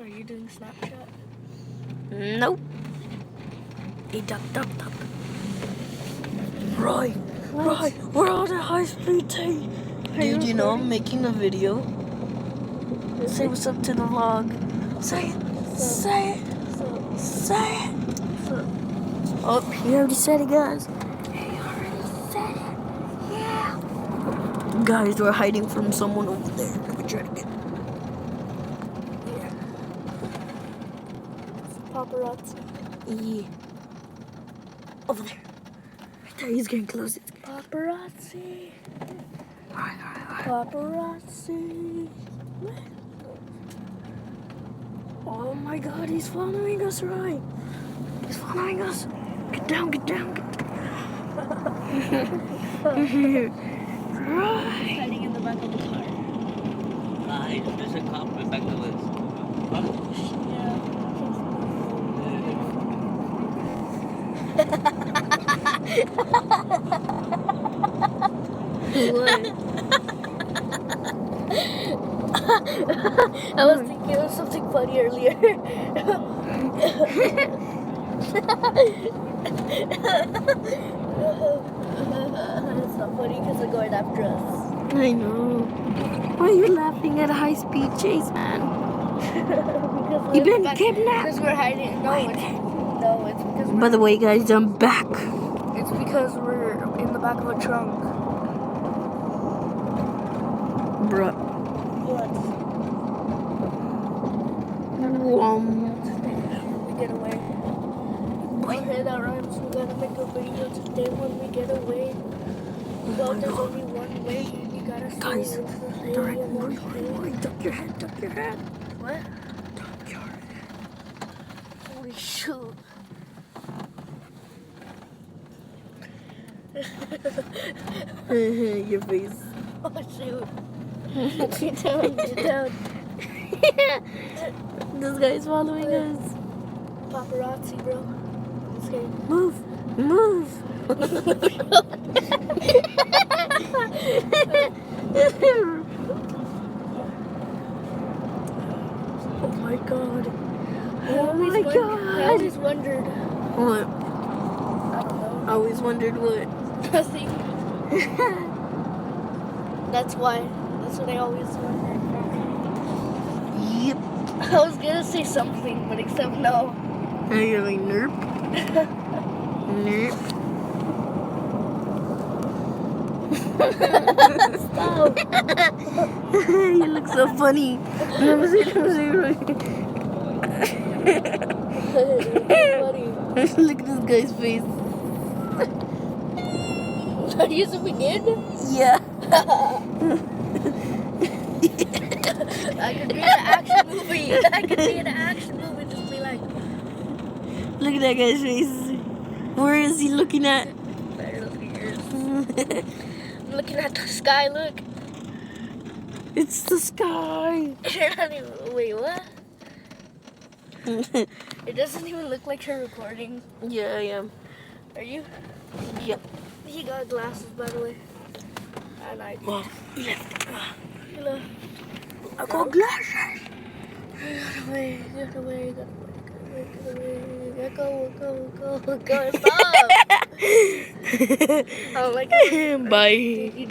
you doing Snapchat? Nope. He duck. Right, we're on a high-speed tea. Dude, you know I'm making a video. Say what's up to the vlog. Say it. Oh, he already said it, guys. He already said it. Yeah. Guys, we're hiding from someone over there. Let me try to get. Yeah. Paparazzi. Yeah. Over there. Right there. He's getting close. Paparazzi. Alright. Paparazzi. Oh my God, he's following us, right? He's following us. Get down. Right. Hiding in the back of the car. Guys, there's a cop right back to us. What? I was thinking of something funny earlier. It's not funny because they're going after us. I know. Why are you laughing at a high-speed chase, man? You've been kidnapped. Because we're hiding. No, it's because By the way, guys, I'm back. it's because we're in the back of a trunk. Bruh. What? We get away. Okay, that rhymes. We gotta make a video today when we get away. Well, there's only one way. You gotta stay Guys, with the way Direct, and then duck your head. What? Duck your head. Holy shoot. Your face. Oh shoot. Get down. This guy's following us. Paparazzi, bro. I'm scared. Move. Oh my God. I always wondered. What? I don't know. I always wondered what. Nothing. That's what I always wondered. Yep. I was gonna say something, but except no. And you're like, nerp. Stop. You look so funny. Let me see. Funny. Look at this guy's face. Are you zooming in? Yeah. I could be in an action movie. Just be like, Look at that guy's face. Where is he looking at? better look at yours. I'm looking at the sky. Look. It's the sky. You're not even. Wait, what? It doesn't even look like you're recording. Yeah, I am. Are you? Yep. He got glasses, by the way. And I. Well, Hello. I got glasses. Get away. Go. Stop. I don't like it. Bye.